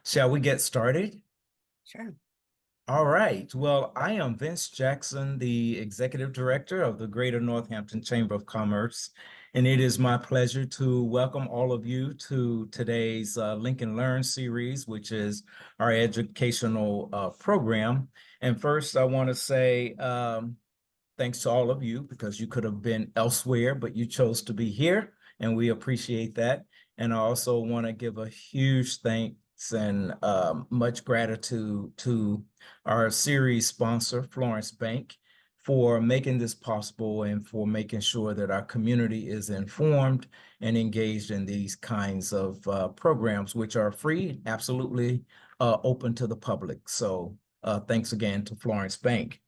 Shall we get started? Sure. All right. Well, I am Vince Jackson, the Executive Director of the Greater Northampton Chamber of Commerce, and it is my pleasure to welcome all of you to today's Link&Learn series, which is our educational program. And first, I want to say thanks to all of you because you could have been elsewhere, but you chose to be here, and we appreciate that. And I also want to give a huge thanks and much gratitude to our series sponsor, Florence Bank, for making this possible and for making sure that our community is informed and engaged in these kinds of programs, which are free, absolutely open to the public. So thanks again to Florence Bank.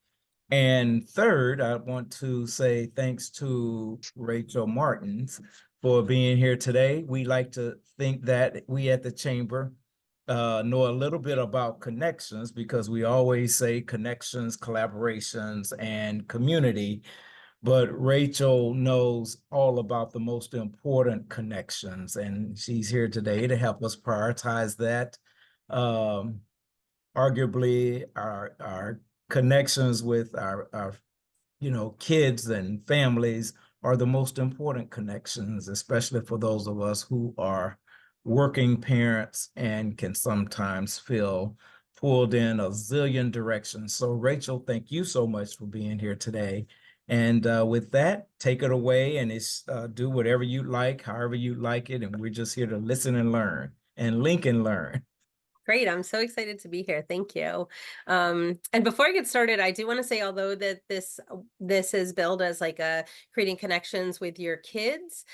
And third, I want to say thanks to Rachel Martins for being here today. We like to think that we at the Chamber know a little bit about connections because we always say connections, collaborations, and community. But Rachel knows all about the most important connections, and she's here today to help us prioritize that. Um, Arguably our connections with our kids and families are the most important connections, especially for those of us who are working parents and can sometimes feel pulled in a zillion directions. So Rachel, thank you so much for being here today. And with that, take it away and it's do whatever you like, however you like it. And we're just here to listen and learn and link and learn. Great. I'm so excited to be here. Thank you. And before I get started, I do want to say, although that this is billed as like a creating connections with your kids,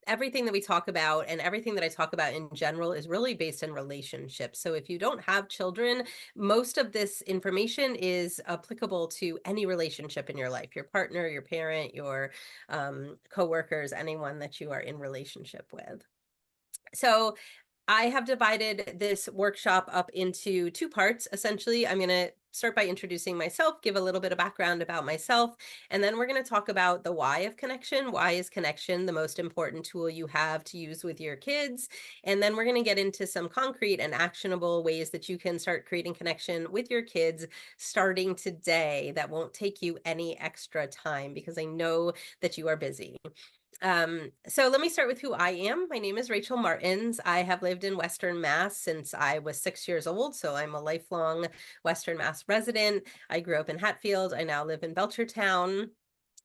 everything that we talk about and everything that I talk about in general is really based in relationships. So if you don't have children, most of this information is applicable to any relationship in your life, your partner, your parent, your coworkers, anyone that you are in relationship with. So I have divided this workshop up into two parts. Essentially, I'm going to start by introducing myself, give a little bit of background about myself, and then we're going to talk about the why of connection. Why is connection the most important tool you have to use with your kids? And then we're going to get into some concrete and actionable ways that you can start creating connection with your kids starting today that won't take you any extra time because I know that you are busy. So let me start with who I am. My name is Rachel Martins. I have lived in Western Mass since I was 6 years old, so I'm a lifelong Western Mass resident. I grew up in Hatfield. I now live in Belchertown.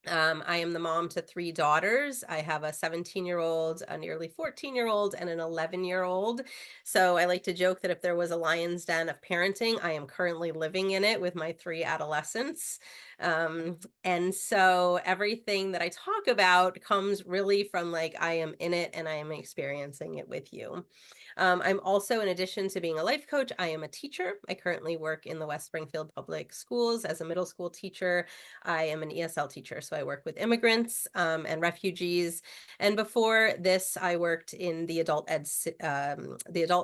I am the mom to three daughters. I have a 17-year-old, a nearly 14-year-old, and an 11-year-old. So I like to joke that if there was a lion's den of parenting, I am currently living in it with my three adolescents. And so everything that I talk about comes really from like I am in it and I am experiencing it with you. I'm also, in addition to being a life coach, I am a teacher. I currently work in the West Springfield Public Schools as a middle school teacher. I am an ESL teacher, so I work with immigrants and refugees. And before this, I worked in the adult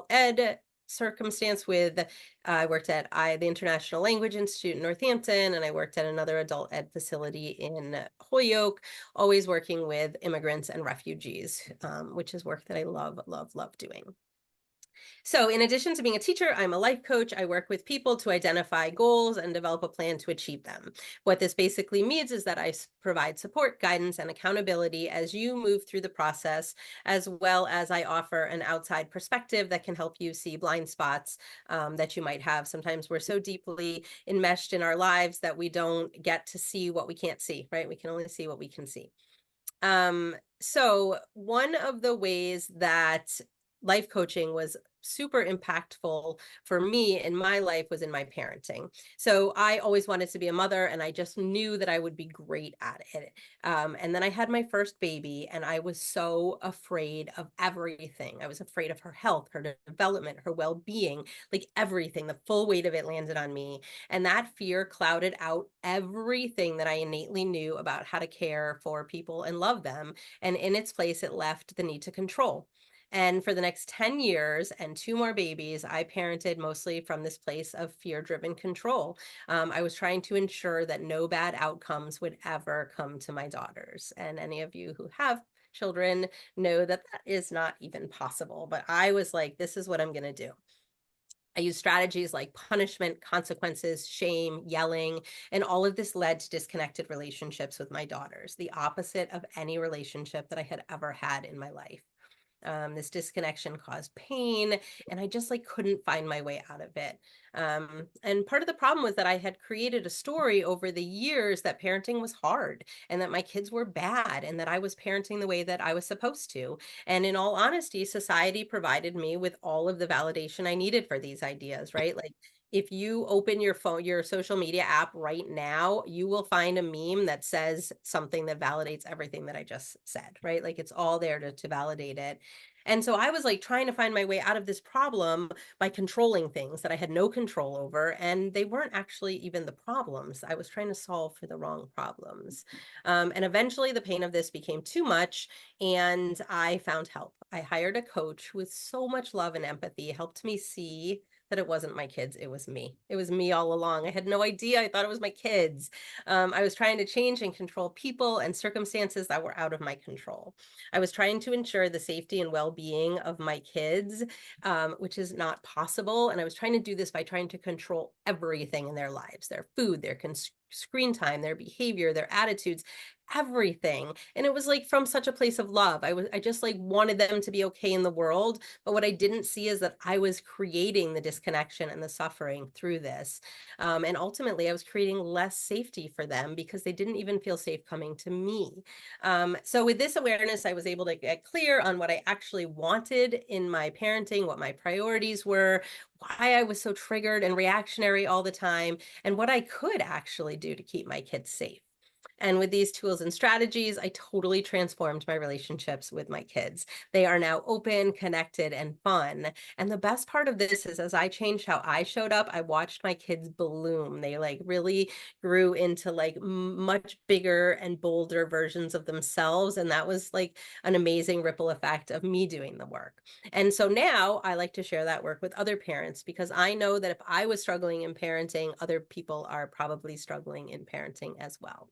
ed circumstance with I worked at the International Language Institute in Northampton, and I worked at another adult ed facility in Holyoke, always working with immigrants and refugees, which is work that I love, love, love doing. So in addition to being a teacher, I'm a life coach. I work with people to identify goals and develop a plan to achieve them. What this basically means is that I provide support, guidance, and accountability as you move through the process, as well as I offer an outside perspective that can help you see blind spots that you might have. Sometimes we're so deeply enmeshed in our lives that we don't get to see what we can't see, right? We can only see what we can see. So one of the ways that life coaching was super impactful for me in my life was in my parenting. So I always wanted to be a mother and I just knew that I would be great at it. And then I had my first baby and I was so afraid of everything. I was afraid of her health, her development, her well-being, like everything. The full weight of it landed on me. And that fear clouded out everything that I innately knew about how to care for people and love them. And in its place, it left the need to control. And for the next 10 years and two more babies, I parented mostly from this place of fear-driven control. I was trying to ensure that no bad outcomes would ever come to my daughters. And any of you who have children know that that is not even possible. But I was like, this is what I'm going to do. I used strategies like punishment, consequences, shame, yelling, and all of this led to disconnected relationships with my daughters, the opposite of any relationship that I had ever had in my life. This disconnection caused pain, and I just like couldn't find my way out of it. And part of the problem was that I had created a story over the years that parenting was hard and that my kids were bad and that I was parenting the way that I was supposed to. And in all honesty, society provided me with all of the validation I needed for these ideas, right? Like, if you open your phone, your social media app right now, you will find a meme that says something that validates everything that I just said, right? Like, it's all there to validate it. And so I was like trying to find my way out of this problem by controlling things that I had no control over. And they weren't actually even the problems. I was trying to solve for the wrong problems. And eventually the pain of this became too much. And I found help. I hired a coach with so much love and empathy, helped me see that it wasn't my kids, it was me. It was me all along. I had no idea. I thought it was my kids. I was trying to change and control people and circumstances that were out of my control. I was trying to ensure the safety and well-being of my kids, which is not possible. And I was trying to do this by trying to control everything in their lives, their food, their screen time, their behavior, their attitudes, everything. And it was like from such a place of love. I just like wanted them to be okay in the world. But what I didn't see is that I was creating the disconnection and the suffering through this. And ultimately, I was creating less safety for them because they didn't even feel safe coming to me. So with this awareness, I was able to get clear on what I actually wanted in my parenting, what my priorities were, why I was so triggered and reactionary all the time, and what I could actually do to keep my kids safe. And with these tools and strategies, I totally transformed my relationships with my kids. They are now open, connected, and fun. And the best part of this is as I changed how I showed up, I watched my kids bloom. They like really grew into like much bigger and bolder versions of themselves. And that was like an amazing ripple effect of me doing the work. And so now I like to share that work with other parents because I know that if I was struggling in parenting, other people are probably struggling in parenting as well.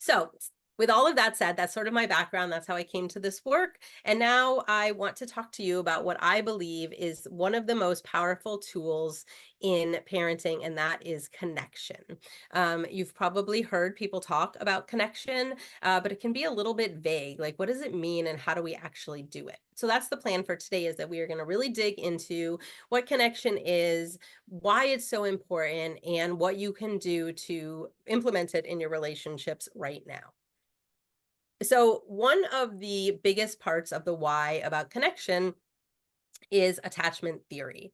So, with all of that said, that's sort of my background. That's how I came to this work. And now I want to talk to you about what I believe is one of the most powerful tools in parenting, and that is connection. You've probably heard people talk about connection, but it can be a little bit vague. Like, what does it mean and how do we actually do it? So that's the plan for today, is that we are going to really dig into what connection is, why it's so important, and what you can do to implement it in your relationships right now. So one of the biggest parts of the why about connection is attachment theory.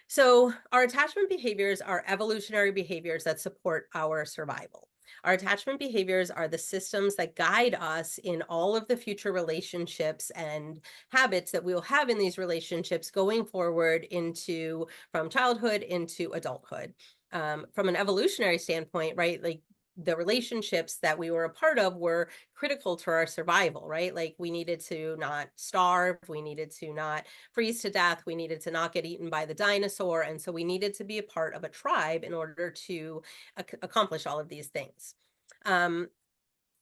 So our attachment behaviors are evolutionary behaviors that support our survival. Our attachment behaviors are the systems that guide us in all of the future relationships and habits that we will have in these relationships going forward into from childhood into adulthood. From an evolutionary standpoint, right? Like the relationships that we were a part of were critical to our survival, right? Like we needed to not starve, we needed to not freeze to death, we needed to not get eaten by the dinosaur. And so we needed to be a part of a tribe in order to accomplish all of these things.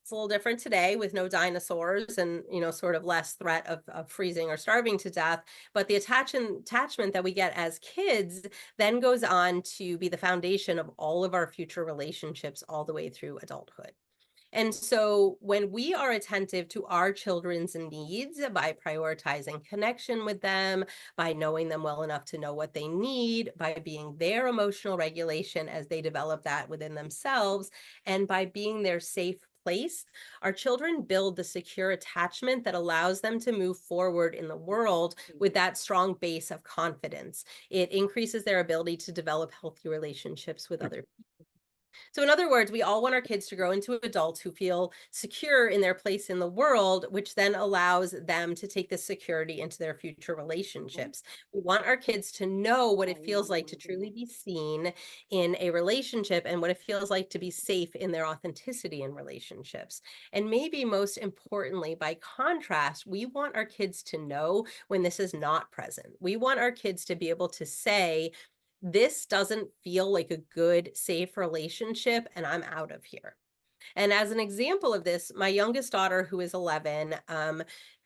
It's a little different today with no dinosaurs and, sort of less threat of freezing or starving to death. But the attachment that we get as kids then goes on to be the foundation of all of our future relationships all the way through adulthood. And so when we are attentive to our children's needs by prioritizing connection with them, by knowing them well enough to know what they need, by being their emotional regulation as they develop that within themselves, and by being their safe place, our children build the secure attachment that allows them to move forward in the world with that strong base of confidence. It increases their ability to develop healthy relationships with other people. So in other words, we all want our kids to grow into adults who feel secure in their place in the world, which then allows them to take this security into their future relationships. We want our kids to know what it feels like to truly be seen in a relationship and what it feels like to be safe in their authenticity in relationships. And maybe most importantly, by contrast, we want our kids to know when this is not present. We want our kids to be able to say, this doesn't feel like a good, safe relationship, and I'm out of here. And as an example of this, my youngest daughter, who is 11,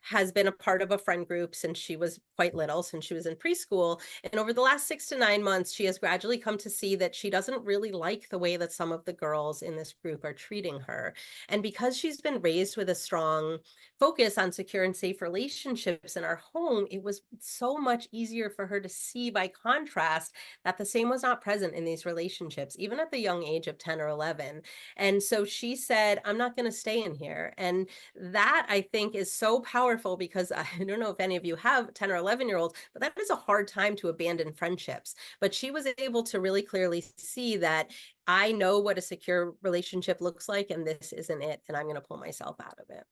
has been a part of a friend group since she was quite little, since she was in preschool. And over the last 6 to 9 months, she has gradually come to see that she doesn't really like the way that some of the girls in this group are treating her. And because she's been raised with a strong focus on secure and safe relationships in our home, it was so much easier for her to see by contrast that the same was not present in these relationships, even at the young age of 10 or 11. And so she said, I'm not going to stay in here. And that I think is so powerful because I don't know if any of you have 10 or 11-year-olds, but that is a hard time to abandon friendships. But she was able to really clearly see that I know what a secure relationship looks like, and this isn't it, and I'm going to pull myself out of it.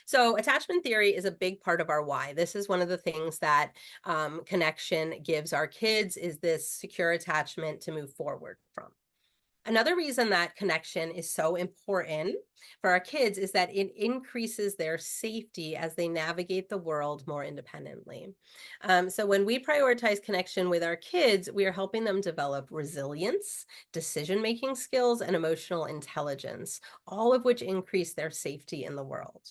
So attachment theory is a big part of our why. This is one of the things that connection gives our kids, is this secure attachment to move forward from. Another reason that connection is so important for our kids is that it increases their safety as they navigate the world more independently. So when we prioritize connection with our kids, we are helping them develop resilience, decision-making skills, and emotional intelligence, all of which increase their safety in the world.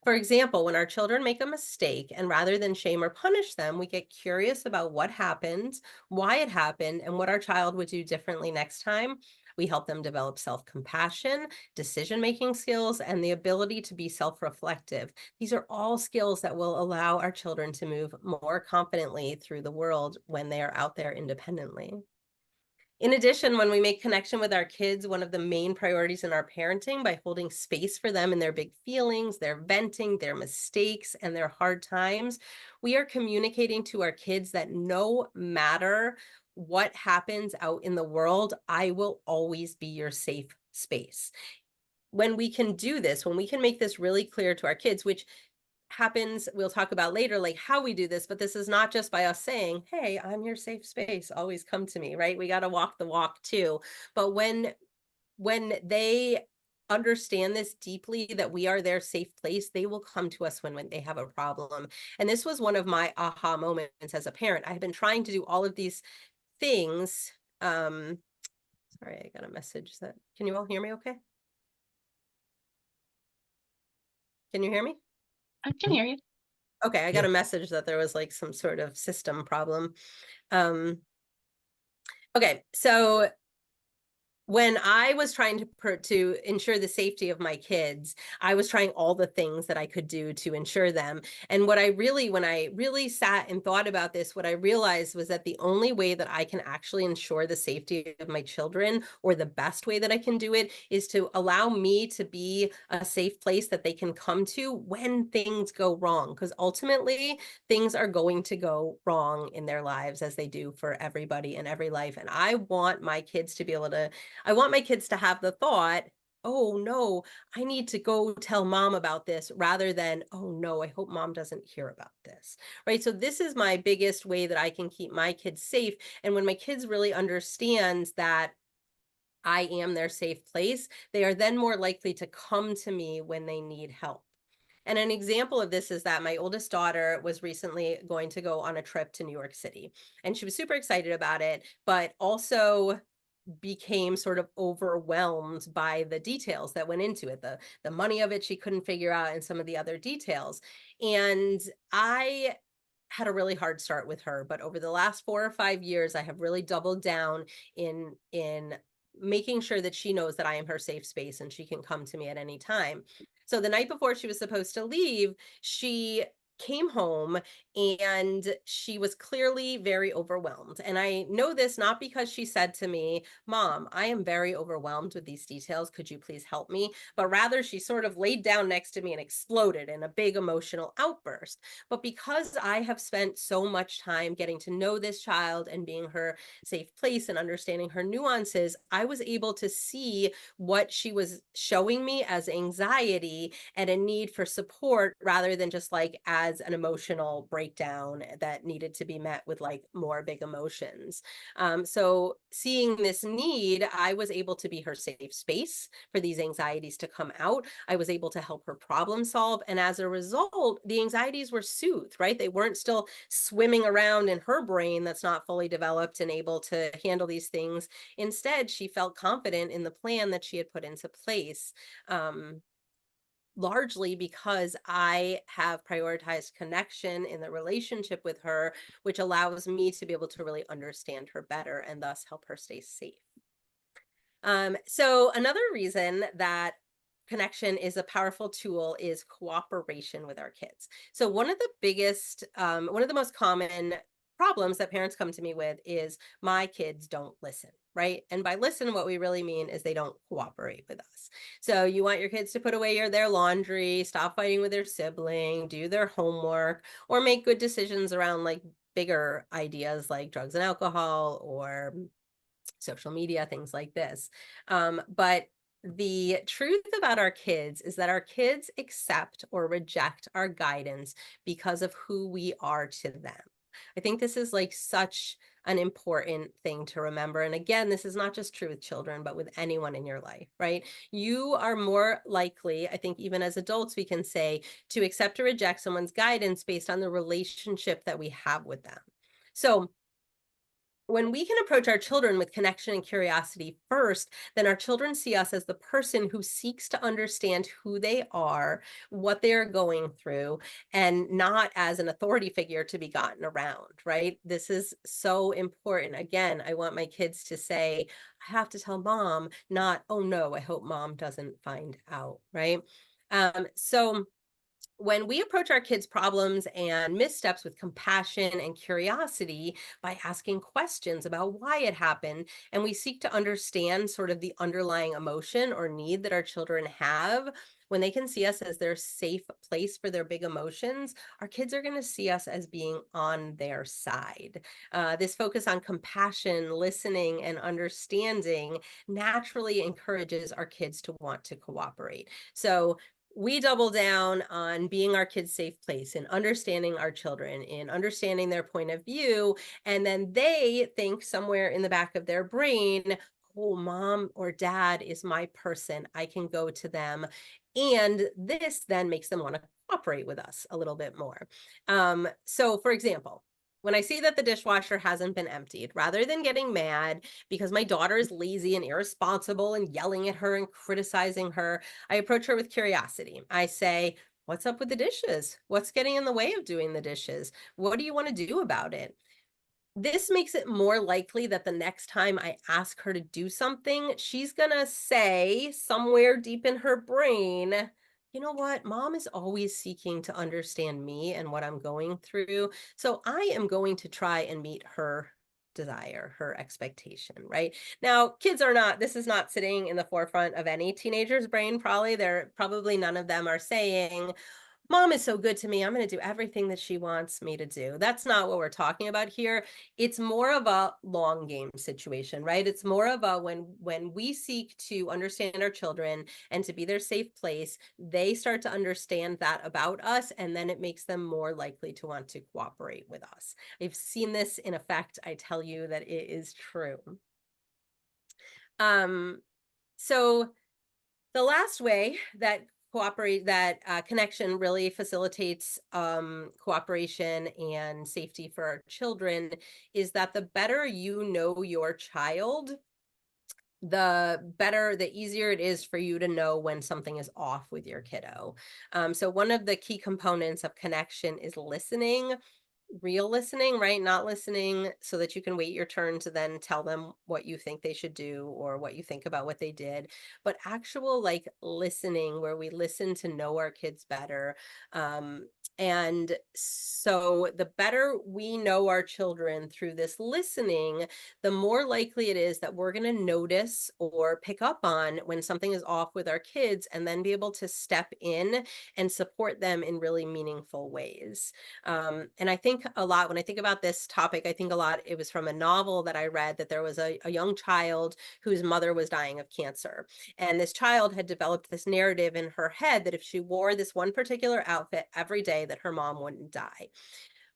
For example, when our children make a mistake, and rather than shame or punish them, we get curious about what happened, why it happened, and what our child would do differently next time. We help them develop self-compassion, decision-making skills, and the ability to be self-reflective. These are all skills that will allow our children to move more confidently through the world when they are out there independently. In addition, when we make connection with our kids, one of the main priorities in our parenting, by holding space for them in their big feelings, their venting, their mistakes, and their hard times, we are communicating to our kids that no matter what happens out in the world, I will always be your safe space. When we can do this, when we can make this really clear to our kids, which happens, we'll talk about later, like how we do this, but this is not just by us saying, hey, I'm your safe space, always come to me, right? We got to walk the walk too. But when they understand this deeply, that we are their safe place, they will come to us when they have a problem. And this was one of my aha moments as a parent. I had been trying to do all of these things. Sorry, I got a message that, can you all hear me okay? Can you hear me? I can hear you. Okay, I got Yeah. a message that there was like some sort of system problem. Um, okay, so when I was trying to ensure the safety of my kids, I was trying all the things that I could do to ensure them. And when I really sat and thought about this, what I realized was that the only way that I can actually ensure the safety of my children, or the best way that I can do it, is to allow me to be a safe place that they can come to when things go wrong. Because ultimately, things are going to go wrong in their lives, as they do for everybody in every life. And I want my kids to be able to I want my kids to have the thought, oh no, I need to go tell mom about this, rather than, oh no, I hope mom doesn't hear about this, right? So this is my biggest way that I can keep my kids safe. And when my kids really understand that I am their safe place, they are then more likely to come to me when they need help. And an example of this is that my oldest daughter was recently going to go on a trip to New York City, and she was super excited about it, but also became sort of overwhelmed by the details that went into it. The money of it she couldn't figure out, and some of the other details. And I had a really hard start with her, but over the last 4 or 5 years, I have really doubled down in making sure that she knows that I am her safe space and she can come to me at any time. So the night before she was supposed to leave, she came home, and she was clearly very overwhelmed. And I know this not because she said to me, Mom, I am very overwhelmed with these details. Could you please help me? But rather, she sort of laid down next to me and exploded in a big emotional outburst. But because I have spent so much time getting to know this child and being her safe place and understanding her nuances, I was able to see what she was showing me as anxiety and a need for support, rather than just like as an emotional breakdown that needed to be met with like more big emotions. So seeing this need, I was able to be her safe space for these anxieties to come out. I was able to help her problem solve. And as a result, the anxieties were soothed, right? They weren't still swimming around in her brain that's not fully developed and able to handle these things. Instead, she felt confident in the plan that she had put into place. largely because I have prioritized connection in the relationship with her, which allows me to be able to really understand her better and thus help her stay safe. So another reason that connection is a powerful tool is cooperation with our kids. So one of the most common problems that parents come to me with is my kids don't listen. Right. And by listen, what we really mean is they don't cooperate with us. So you want your kids to put away their laundry, stop fighting with their sibling, do their homework, or make good decisions around like bigger ideas like drugs and alcohol or social media, things like this. But the truth about our kids is that our kids accept or reject our guidance because of who we are to them. I think this is like such an important thing to remember. And again, this is not just true with children, but with anyone in your life, right? You are more likely, I think, even as adults, we can say, to accept or reject someone's guidance based on the relationship that we have with them. So, when we can approach our children with connection and curiosity first, then our children see us as the person who seeks to understand who they are, what they are going through, and not as an authority figure to be gotten around, right? This is so important. Again, I want my kids to say, I have to tell mom, not, oh no, I hope mom doesn't find out, right? So when we approach our kids' problems and missteps with compassion and curiosity by asking questions about why it happened, and we seek to understand sort of the underlying emotion or need that our children have, when they can see us as their safe place for their big emotions, our kids are going to see us as being on their side. This focus on compassion, listening, and understanding naturally encourages our kids to want to cooperate. So, we double down on being our kids' safe place and understanding our children and understanding their point of view. And then they think somewhere in the back of their brain, oh, mom or dad is my person. I can go to them. And this then makes them want to cooperate with us a little bit more. So, for example, when I see that the dishwasher hasn't been emptied, rather than getting mad because my daughter is lazy and irresponsible and yelling at her and criticizing her, I approach her with curiosity. I say, what's up with the dishes? What's getting in the way of doing the dishes? What do you want to do about it? This makes it more likely that the next time I ask her to do something, she's going to say somewhere deep in her brain, you know what? Mom is always seeking to understand me and what I'm going through. So I am going to try and meet her desire, her expectation, right? Now, kids are not, this is not sitting in the forefront of any teenager's brain, probably. They're probably none of them are saying, mom is so good to me. I'm going to do everything that she wants me to do. That's not what we're talking about here. It's more of a long game situation, right? It's more of a when we seek to understand our children and to be their safe place, they start to understand that about us, and then it makes them more likely to want to cooperate with us. I've seen this in effect. I tell you that it is true. Um, so the last way that connection really facilitates cooperation and safety for our children is that the better you know your child, the easier it is for you to know when something is off with your kiddo. So one of the key components of connection is listening, real listening, right? Not listening so that you can wait your turn to then tell them what you think they should do or what you think about what they did, but actual like listening where we listen to know our kids better. And so the better we know our children through this listening, the more likely it is that we're going to notice or pick up on when something is off with our kids and then be able to step in and support them in really meaningful ways. And I think a lot when I think about this topic, I think a lot it was from a novel that I read that there was a young child whose mother was dying of cancer. And this child had developed this narrative in her head that if she wore this one particular outfit every day, that her mom wouldn't die.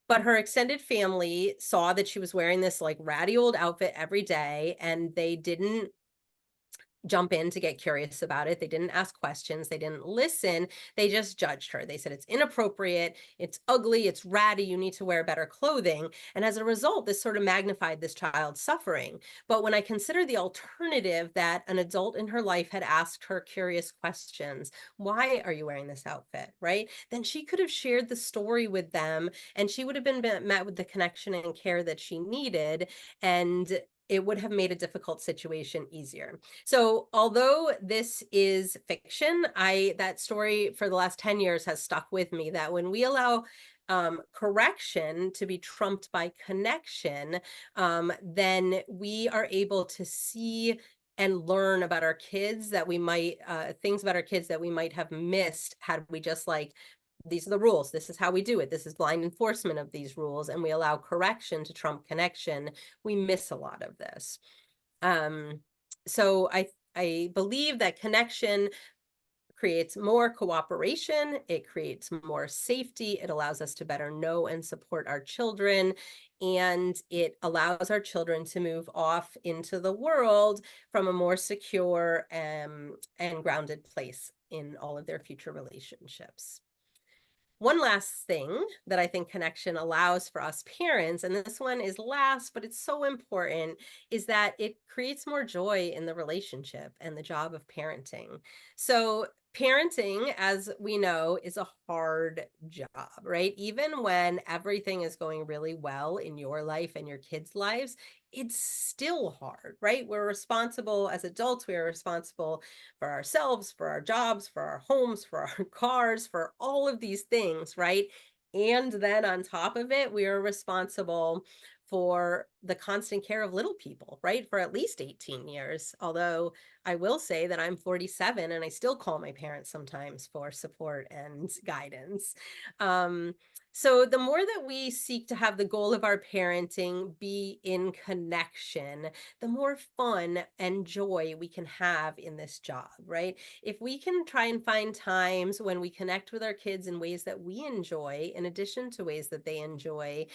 But her extended family saw that she was wearing this like ratty old outfit every day, and they didn't jump in to get curious about it. They didn't ask questions. They didn't listen. They just judged her. They said, it's inappropriate. It's ugly. It's ratty. You need to wear better clothing. And as a result, this sort of magnified this child's suffering. But when I consider the alternative, that an adult in her life had asked her curious questions, why are you wearing this outfit? Right? Then she could have shared the story with them, and she would have been met with the connection and care that she needed. And it would have made a difficult situation easier. So although this is fiction, that story for the last 10 years has stuck with me, that when we allow correction to be trumped by connection, then we are able to see and learn about our kids that we might, things about our kids that we might have missed had we just like, these are the rules, this is how we do it, this is blind enforcement of these rules, and we allow correction to trump connection, we miss a lot of this. So I believe that connection creates more cooperation, it creates more safety, it allows us to better know and support our children, and it allows our children to move off into the world from a more secure and grounded place in all of their future relationships. One last thing that I think connection allows for us parents, and this one is last, but it's so important, is that it creates more joy in the relationship and the job of parenting. So, parenting, as we know, is a hard job, right? Even when everything is going really well in your life and your kids' lives, it's still hard, right? We're responsible as adults, we are responsible for ourselves, for our jobs, for our homes, for our cars, for all of these things, right? And then on top of it, we are responsible for the constant care of little people, right? For at least 18 years. Although I will say that I'm 47 and I still call my parents sometimes for support and guidance. So the more that we seek to have the goal of our parenting be in connection, the more fun and joy we can have in this job, right? If we can try and find times when we connect with our kids in ways that we enjoy, in addition to ways that they enjoy,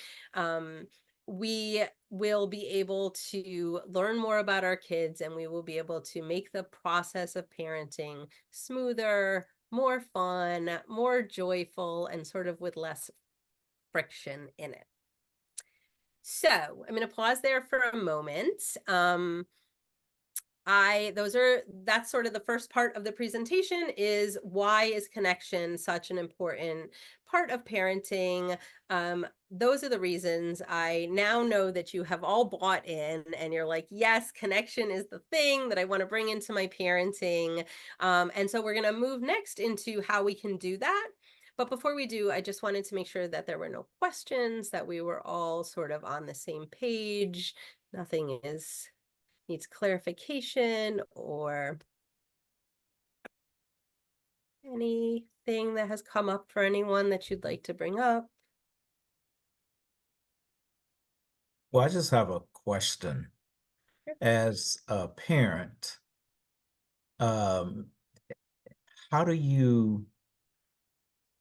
we will be able to learn more about our kids, and we will be able to make the process of parenting smoother, more fun, more joyful, and sort of with less friction in it. So I'm going to pause there for a moment. That's sort of the first part of the presentation, is why is connection such an important part of parenting? Those are the reasons. I now know that you have all bought in and you're like, yes, connection is the thing that I want to bring into my parenting. And so we're going to move next into how we can do that. But before we do, I just wanted to make sure that there were no questions, that we were all sort of on the same page. Nothing needs clarification, or anything that has come up for anyone that you'd like to bring up. Well, I just have a question. As a parent, um, how do you,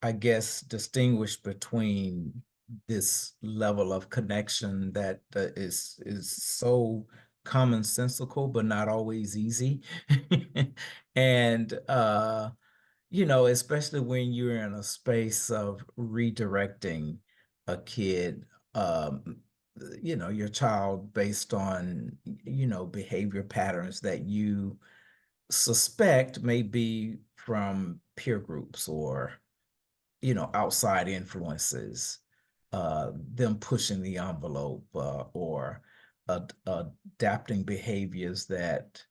I guess, distinguish between this level of connection that is so commonsensical, but not always easy? And especially when you're in a space of redirecting a kid, your child based on, behavior patterns that you suspect may be from peer groups or, outside influences, them pushing the envelope, or adapting behaviors that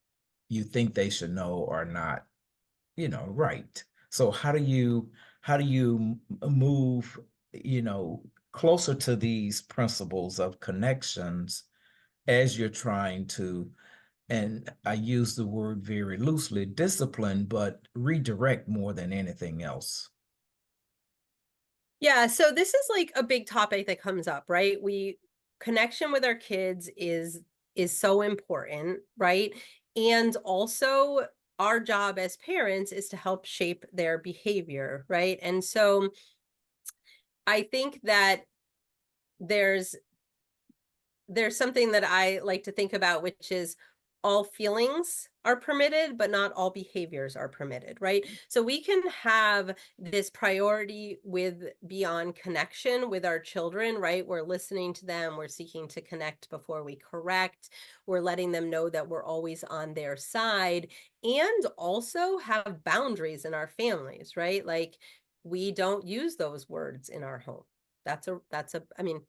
you think they should know are not, right. So how do you move, closer to these principles of connections as you're trying to, and I use the word very loosely, discipline, but redirect more than anything else? Yeah, so this is like a big topic that comes up, right? Connection with our kids is so important, right? And also our job as parents is to help shape their behavior, right? And so I think that there's something that I like to think about, which is, all feelings are permitted, but not all behaviors are permitted, right? So we can have this priority with beyond connection with our children, right? We're listening to them, we're seeking to connect before we correct, we're letting them know that we're always on their side, and also have boundaries in our families, right? Like we don't use those words in our home. I mean,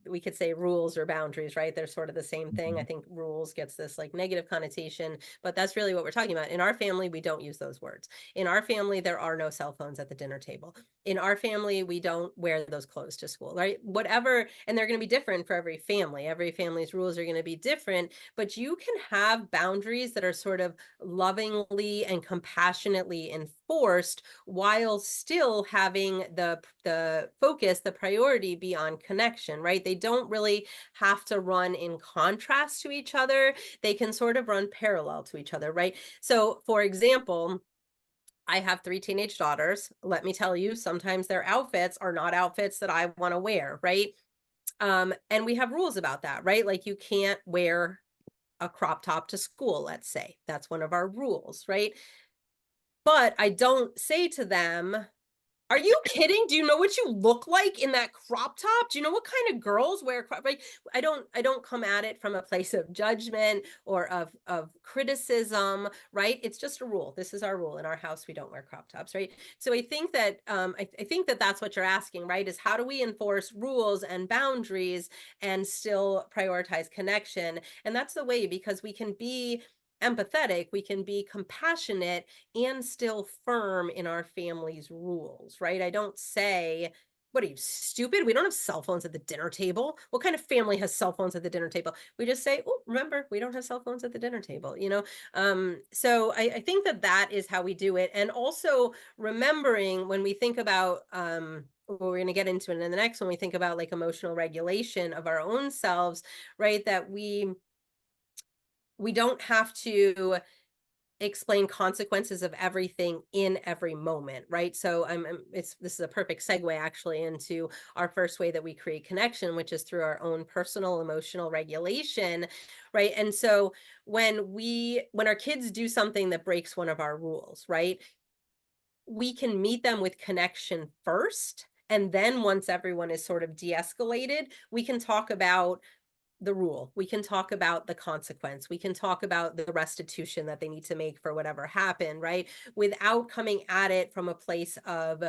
we could say rules or boundaries, right? They're sort of the same thing. I Mhm. think rules gets this like negative connotation, but that's really what we're talking about. In our family, we don't use those words. In our family, there are no cell phones at the dinner table. In our family, we don't wear those clothes to school, right? Whatever, and they're going to be different for every family. Every family's rules are going to be different, but you can have boundaries that are sort of lovingly and compassionately enforced while still having the focus, the priority be on connection, right? They don't really have to run in contrast to each other. They can sort of run parallel to each other, right? So, for example, I have 3 teenage daughters. Let me tell you, sometimes their outfits are not outfits that I want to wear, right? And we have rules about that, right? Like you can't wear a crop top to school, let's say. That's one of our rules, right? But I don't say to them, are you kidding? Do you know what you look like in that crop top? Do you know what kind of girls wear crop like I don't come at it from a place of judgment or of criticism, right? It's just a rule. This is our rule. In our house, we don't wear crop tops, right? So I think that I think that that's what you're asking, right? Is how do we enforce rules and boundaries and still prioritize connection? And that's the way because we can be empathetic, we can be compassionate and still firm in our family's rules, right? I don't say, what are you, stupid? We don't have cell phones at the dinner table. What kind of family has cell phones at the dinner table? We just say, oh, remember, we don't have cell phones at the dinner table, you know? So I think that that is how we do it. And also remembering when we think about, well, we're going to get into it in the next one, we think about like emotional regulation of our own selves, right? That we don't have to explain consequences of everything in every moment, right? So this is a perfect segue actually into our first way that we create connection, which is through our own personal emotional regulation, right? And so when our kids do something that breaks one of our rules, right? We can meet them with connection first. And then once everyone is sort of de-escalated, we can talk about the rule. We can talk about the consequence. We can talk about the restitution that they need to make for whatever happened, right? Without coming at it from a place of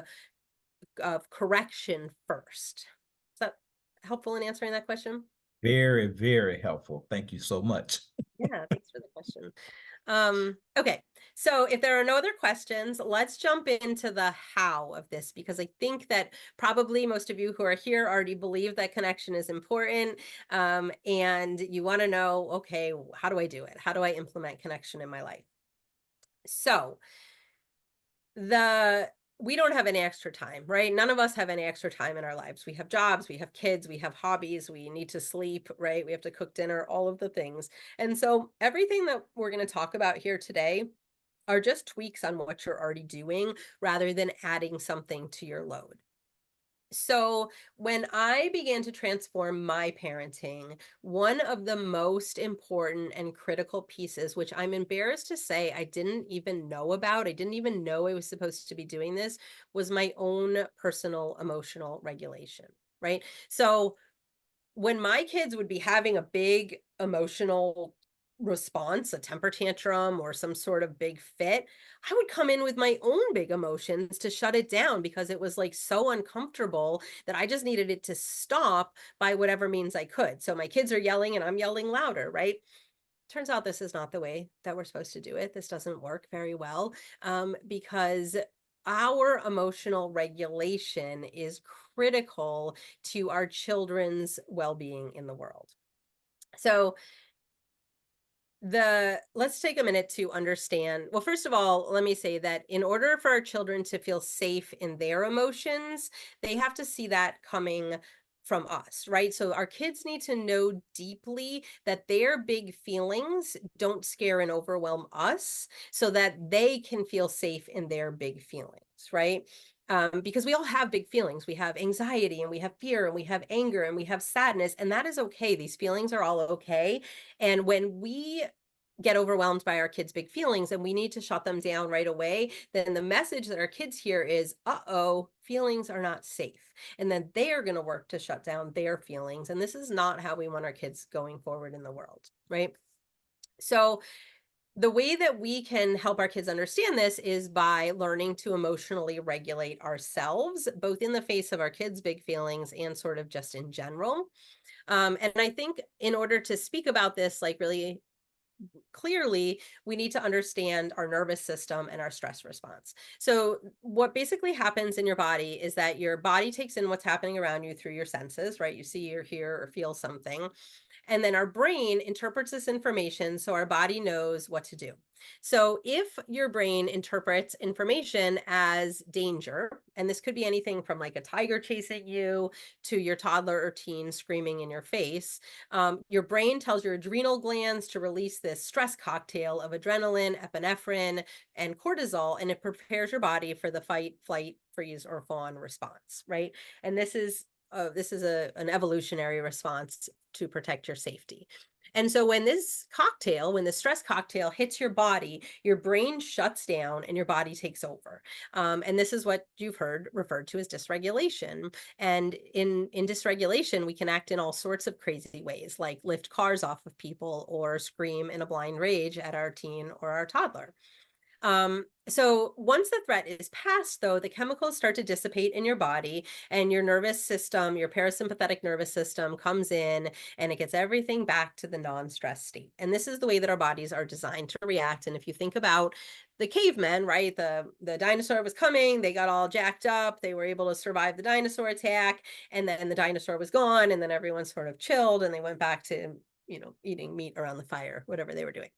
correction first. Is that helpful in answering that question? Very, very helpful. Thank you so much. Yeah, thanks for the question. Okay, so if there are no other questions, let's jump into the how of this because I think that probably most of you who are here already believe that connection is important, and you want to know, okay, how do I do it? How do I implement connection in my life? So the we don't have any extra time, right? None of us have any extra time in our lives. We have jobs, we have kids, we have hobbies, we need to sleep, right? We have to cook dinner, all of the things. And so everything that we're going to talk about here today are just tweaks on what you're already doing rather than adding something to your load. So, when I began to transform my parenting, one of the most important and critical pieces, which I'm embarrassed to say I didn't even know about, I didn't even know I was supposed to be doing this, was my own personal emotional regulation, right? So, when my kids would be having a big emotional response, a temper tantrum or some sort of big fit, I would come in with my own big emotions to shut it down because it was like so uncomfortable that I just needed it to stop by whatever means I could. So my kids are yelling and I'm yelling louder, right? Turns out this is not the way that we're supposed to do it. This doesn't work very well, because our emotional regulation is critical to our children's well-being in the world. So let's take a minute to understand. Well, first of all, let me say that in order for our children to feel safe in their emotions, they have to see that coming from us, right? So our kids need to know deeply that their big feelings don't scare and overwhelm us so that they can feel safe in their big feelings, right? Because we all have big feelings. We have anxiety and we have fear and we have anger and we have sadness, and that is okay. These feelings are all okay. And when we get overwhelmed by our kids' big feelings and we need to shut them down right away, then the message that our kids hear is, uh-oh, feelings are not safe. And then they are going to work to shut down their feelings. And this is not how we want our kids going forward in the world, right? So the way that we can help our kids understand this is by learning to emotionally regulate ourselves, both in the face of our kids' big feelings and sort of just in general. And I think in order to speak about this, like really clearly, we need to understand our nervous system and our stress response. So, what basically happens in your body is that your body takes in what's happening around you through your senses, right? You see or hear or feel something. And then our brain interprets this information so our body knows what to do. So if your brain interprets information as danger, and this could be anything from like a tiger chasing you to your toddler or teen screaming in your face, your brain tells your adrenal glands to release this stress cocktail of adrenaline, epinephrine, and cortisol, and it prepares your body for the fight, flight, freeze, or fawn response, right? And this is an evolutionary response to protect your safety. And so when when the stress cocktail hits your body, your brain shuts down and your body takes over. And this is what you've heard referred to as dysregulation. And in dysregulation, we can act in all sorts of crazy ways, like lift cars off of people or scream in a blind rage at our teen or our toddler. So once the threat is passed, though, the chemicals start to dissipate in your body, and your nervous system, your parasympathetic nervous system, comes in and it gets everything back to the non-stress state. And this is the way that our bodies are designed to react. And if you think about the cavemen, right, the dinosaur was coming, they got all jacked up, they were able to survive the dinosaur attack, and then the dinosaur was gone, and then everyone sort of chilled and they went back to, eating meat around the fire, whatever they were doing.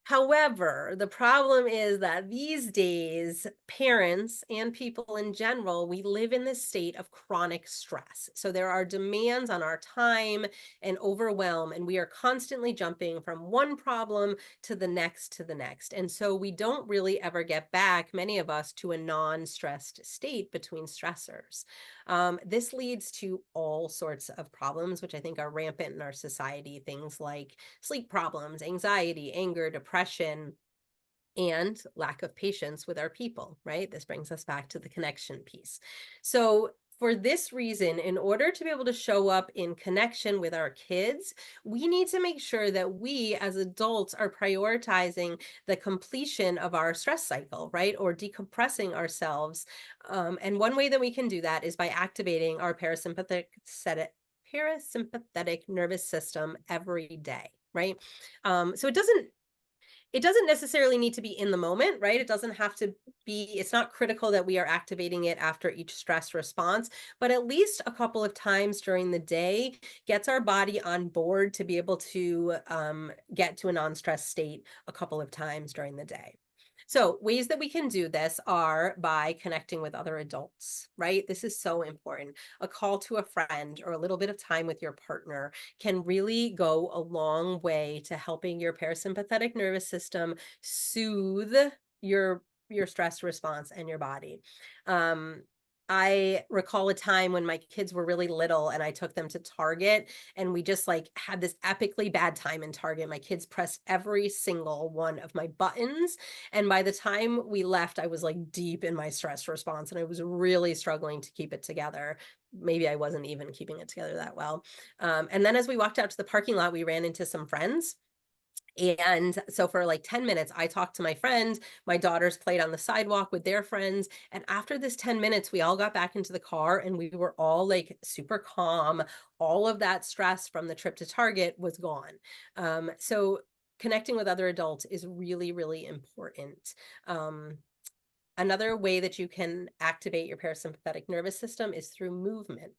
However, the problem is that these days, parents and people in general, we live in this state of chronic stress. So there are demands on our time and overwhelm, and we are constantly jumping from one problem to the next to the next. And so we don't really ever get back, many of us, to a non-stressed state between stressors. This leads to all sorts of problems, which I think are rampant in our society. Things like sleep problems, anxiety, anger, depression, and lack of patience with our people, right? This brings us back to the connection piece. So, for this reason, in order to be able to show up in connection with our kids, we need to make sure that we as adults are prioritizing the completion of our stress cycle, right? Or decompressing ourselves. And one way that we can do that is by activating our parasympathetic nervous system every day, right? So it doesn't necessarily need to be in the moment, right? It doesn't have to be, it's not critical that we are activating it after each stress response, but at least a couple of times during the day gets our body on board to be able to get to a non-stress state a couple of times during the day. So, ways that we can do this are by connecting with other adults, right? This is so important. A call to a friend or a little bit of time with your partner can really go a long way to helping your parasympathetic nervous system soothe your stress response and your body. Um, I recall a time when my kids were really little and I took them to Target and we just like had this epically bad time in Target. My kids pressed every single one of my buttons. And by the time we left, I was like deep in my stress response and I was really struggling to keep it together. Maybe I wasn't even keeping it together that well. And then as we walked out to the parking lot, we ran into some friends. And so for like 10 minutes, I talked to my friend. My daughters played on the sidewalk with their friends. And after this 10 minutes, we all got back into the car and we were all like super calm. All of that stress from the trip to Target was gone. So connecting with other adults is really, really important. Another way that you can activate your parasympathetic nervous system is through movement.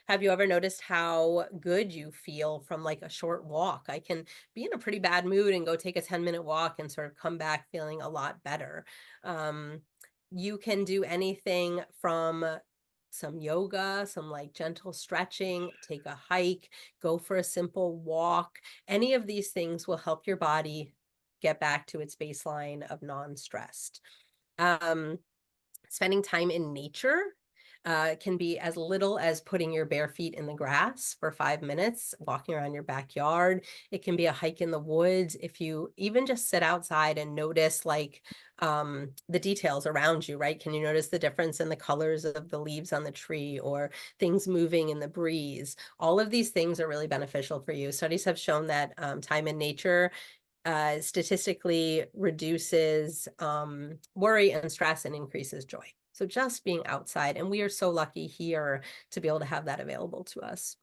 Have you ever noticed how good you feel from like a short walk? I can be in a pretty bad mood and go take a 10-minute walk and sort of come back feeling a lot better. You can do anything from some yoga, some like gentle stretching, take a hike, go for a simple walk. Any of these things will help your body get back to its baseline of non-stressed. Um, Spending time in nature Can be as little as putting your bare feet in the grass for 5 minutes, walking around your backyard. It can be a hike in the woods. If you even just sit outside and notice like the details around you, right? Can you notice the difference in the colors of the leaves on the tree or things moving in the breeze? All of these things are really beneficial for you. Studies have shown that time in nature statistically reduces worry and stress and increases joy. So just being outside, and we are so lucky here to be able to have that available to us.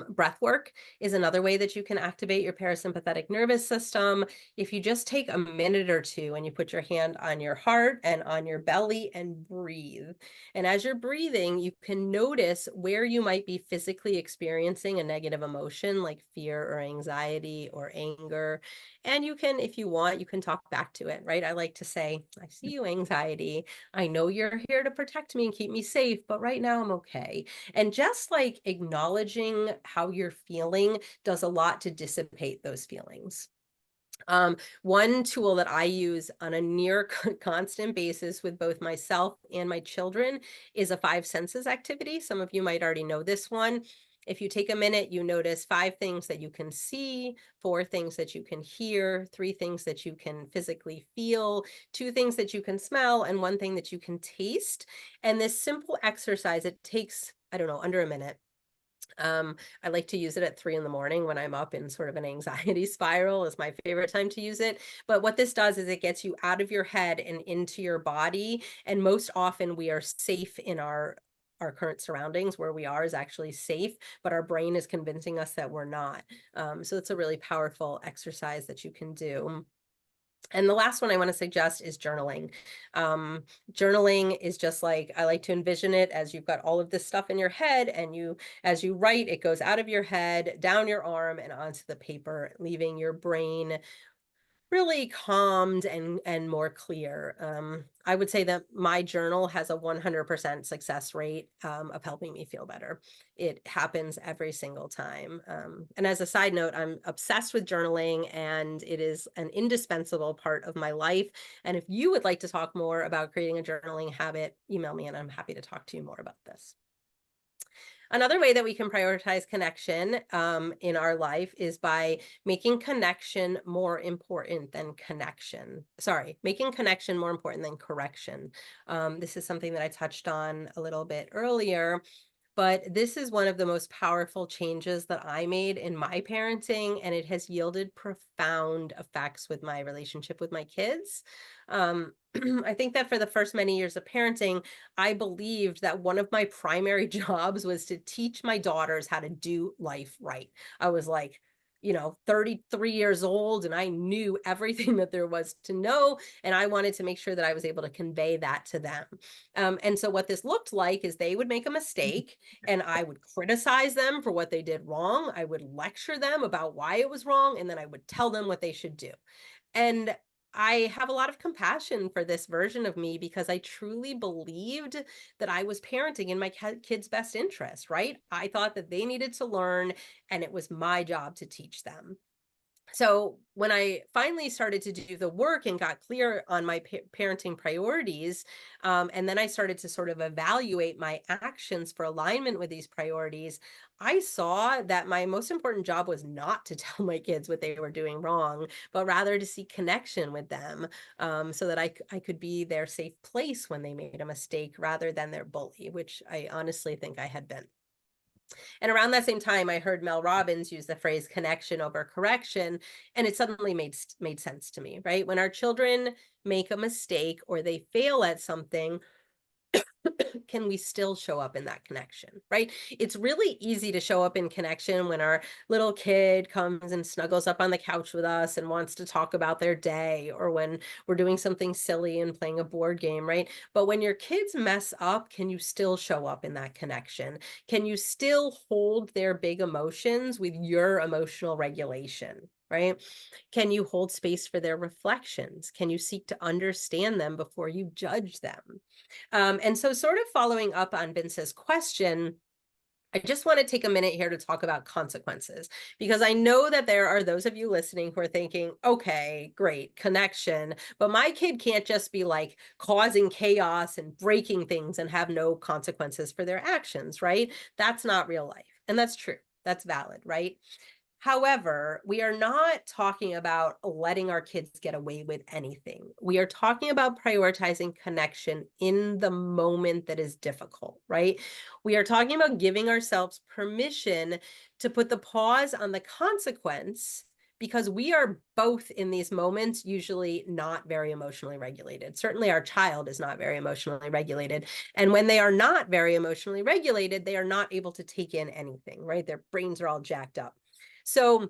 Breath work is another way that you can activate your parasympathetic nervous system. If you just take a minute or two and you put your hand on your heart and on your belly and breathe. And as you're breathing, you can notice where you might be physically experiencing a negative emotion like fear or anxiety or anger. And you can, if you want, you can talk back to it, right? I like to say, I see you, anxiety. I know you're here to protect me and keep me safe, but right now I'm okay. And just like acknowledging how you're feeling does a lot to dissipate those feelings. One tool that I use on a near constant basis with both myself and my children is a five senses activity. Some of you might already know this one. If you take a minute, you notice 5 things that you can see, 4 things that you can hear, 3 things that you can physically feel, 2 things that you can smell, and 1 thing that you can taste. And this simple exercise, it takes, I don't know, under a minute. I like to use it at 3 in the morning when I'm up in sort of an anxiety spiral is my favorite time to use it. But what this does is it gets you out of your head and into your body. And most often we are safe in our current surroundings. Where we are is actually safe, but our brain is convincing us that we're not. So it's a really powerful exercise that you can do. And the last one I want to suggest is journaling. Journaling is just like, I like to envision it as you've got all of this stuff in your head, and as you write, it goes out of your head, down your arm, and onto the paper, leaving your brain really calmed and more clear. I would say that my journal has a 100% success rate of helping me feel better. It happens every single time. And as a side note, I'm obsessed with journaling, and it is an indispensable part of my life. And if you would like to talk more about creating a journaling habit, email me and I'm happy to talk to you more about this. Another way that we can prioritize connection in our life is by making connection more important than connection. Sorry, making connection more important than correction. This is something that I touched on a little bit earlier. But this is one of the most powerful changes that I made in my parenting, and it has yielded profound effects with my relationship with my kids. I think that for the first many years of parenting, I believed that one of my primary jobs was to teach my daughters how to do life right. I was like, 33 years old, and I knew everything that there was to know, and I wanted to make sure that I was able to convey that to them. And so what this looked like is they would make a mistake, and I would criticize them for what they did wrong. I would lecture them about why it was wrong, and then I would tell them what they should do. And I have a lot of compassion for this version of me because I truly believed that I was parenting in my kids' best interest, right? I thought that they needed to learn, and it was my job to teach them. So when I finally started to do the work and got clear on my parenting priorities, and then I started to sort of evaluate my actions for alignment with these priorities, I saw that my most important job was not to tell my kids what they were doing wrong, but rather to seek connection with them, so that I could be their safe place when they made a mistake rather than their bully, which I honestly think I had been. And around that same time, I heard Mel Robbins use the phrase connection over correction, and it suddenly made sense to me, right? When our children make a mistake or they fail at something, can we still show up in that connection, right? It's really easy to show up in connection when our little kid comes and snuggles up on the couch with us and wants to talk about their day, or when we're doing something silly and playing a board game, right? But when your kids mess up, can you still show up in that connection? Can you still hold their big emotions with your emotional regulation? Right? Can you hold space for their reflections? Can you seek to understand them before you judge them? And so, sort of following up on Vince's question, I just want to take a minute here to talk about consequences, because I know that there are those of you listening who are thinking, okay, great, connection, but my kid can't just be like causing chaos and breaking things and have no consequences for their actions, right? That's not real life. And that's true. That's valid, right? However, we are not talking about letting our kids get away with anything. We are talking about prioritizing connection in the moment that is difficult, right? We are talking about giving ourselves permission to put the pause on the consequence, because we are both in these moments usually not very emotionally regulated. Certainly, our child is not very emotionally regulated. And when they are not very emotionally regulated, they are not able to take in anything, right? Their brains are all jacked up. So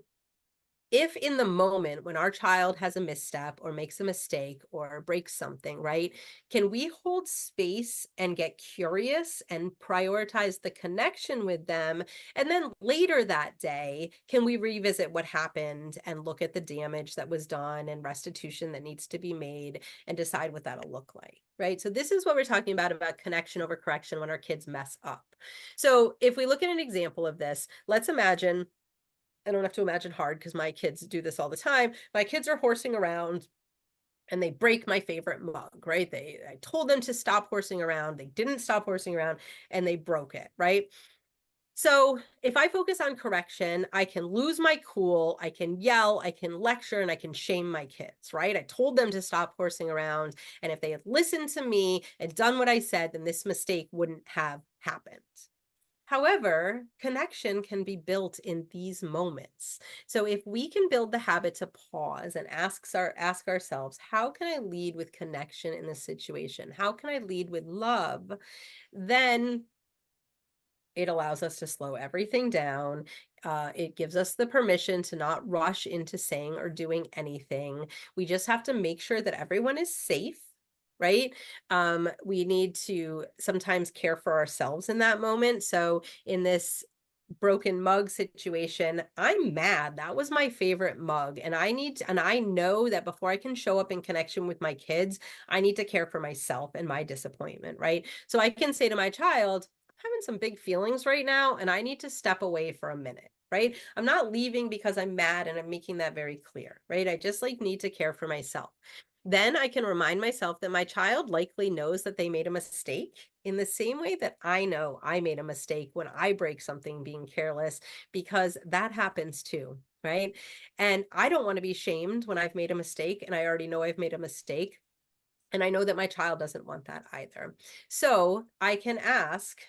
if in the moment when our child has a misstep or makes a mistake or breaks something, right, can we hold space and get curious and prioritize the connection with them? And then later that day, can we revisit what happened and look at the damage that was done and restitution that needs to be made and decide what that'll look like, right? So this is what we're talking about connection over correction when our kids mess up. So if we look at an example of this, let's imagine, I don't have to imagine hard because my kids do this all the time. My kids are horsing around and they break my favorite mug, right? I told them to stop horsing around. They didn't stop horsing around and they broke it, right? So if I focus on correction, I can lose my cool, I can yell, I can lecture, and I can shame my kids, right? I told them to stop horsing around. And if they had listened to me and done what I said, then this mistake wouldn't have happened. However, connection can be built in these moments. So if we can build the habit to pause and ask ourselves, how can I lead with connection in this situation? How can I lead with love? Then it allows us to slow everything down. It gives us the permission to not rush into saying or doing anything. We just have to make sure that everyone is safe, right? We need to sometimes care for ourselves in that moment. So in this broken mug situation, I'm mad. That was my favorite mug. And and I know that before I can show up in connection with my kids, I need to care for myself and my disappointment, right? So I can say to my child, I'm having some big feelings right now, and I need to step away for a minute. Right. I'm not leaving because I'm mad, and I'm making that very clear. Right. I just like need to care for myself. Then I can remind myself that my child likely knows that they made a mistake in the same way that I know I made a mistake when I break something being careless, because that happens too, right? And I don't want to be shamed when I've made a mistake, and I already know I've made a mistake. And I know that my child doesn't want that either. So I can ask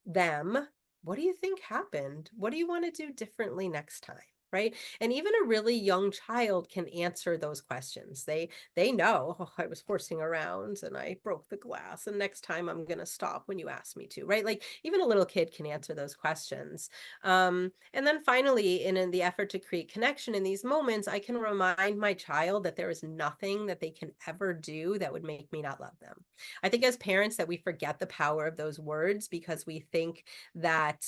them, what do you think happened? What do you want to do differently next time? Right. And even a really young child can answer those questions. They know, oh, I was horsing around and I broke the glass, and next time I'm going to stop when you ask me to. Right. Like even a little kid can answer those questions. And then finally, in the effort to create connection in these moments, I can remind my child that there is nothing that they can ever do that would make me not love them. I think as parents that we forget the power of those words because we think that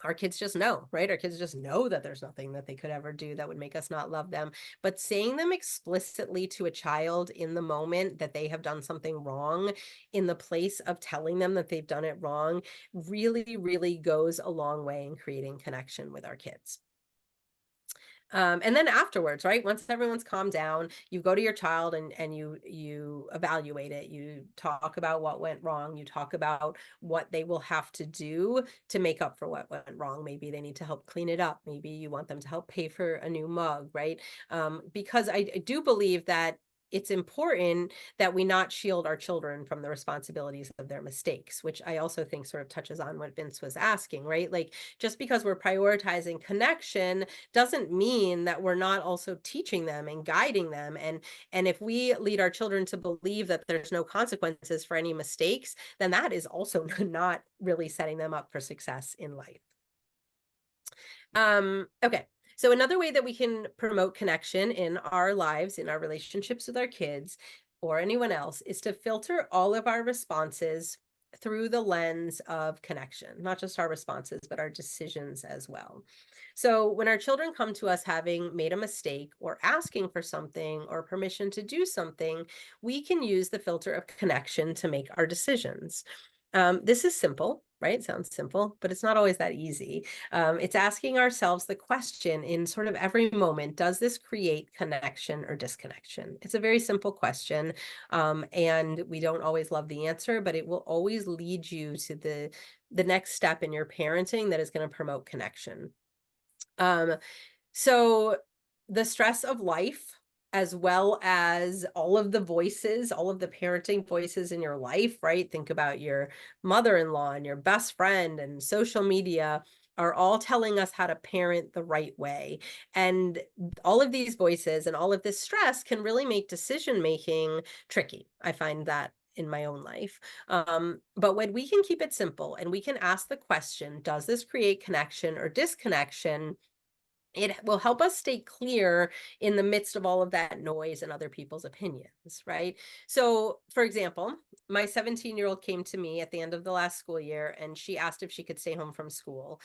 our kids just know, right? Our kids just know that there's nothing that they could ever do that would make us not love them. But saying them explicitly to a child in the moment that they have done something wrong, in the place of telling them that they've done it wrong, really, really goes a long way in creating connection with our kids. And then afterwards, right? Once everyone's calmed down, you go to your child and you evaluate it. You talk about what went wrong. You talk about what they will have to do to make up for what went wrong. Maybe they need to help clean it up. Maybe you want them to help pay for a new mug, right? Because I do believe that it's important that we not shield our children from the responsibilities of their mistakes, which I also think sort of touches on what Vince was asking, right? Like just because we're prioritizing connection doesn't mean that we're not also teaching them and guiding them. And if we lead our children to believe that there's no consequences for any mistakes, then that is also not really setting them up for success in life. Okay. So another way that we can promote connection in our lives, in our relationships with our kids or anyone else, is to filter all of our responses through the lens of connection, not just our responses, but our decisions as well. So when our children come to us having made a mistake or asking for something or permission to do something, we can use the filter of connection to make our decisions. This is simple, right? Sounds simple, but it's not always that easy. It's asking ourselves the question in sort of every moment, does this create connection or disconnection? It's a very simple question, and we don't always love the answer, but it will always lead you to the next step in your parenting that is going to promote connection. Um, so the stress of life, as well as all of the voices, all of the parenting voices in your life, right? Think about your mother-in-law and your best friend and social media are all telling us how to parent the right way. And all of these voices and all of this stress can really make decision making tricky. I find that in my own life. But when we can keep it simple and we can ask the question, does this create connection or disconnection? It will help us stay clear in the midst of all of that noise and other people's opinions, right? So, for example, my 17-year-old came to me at the end of the last school year and she asked if she could stay home from school.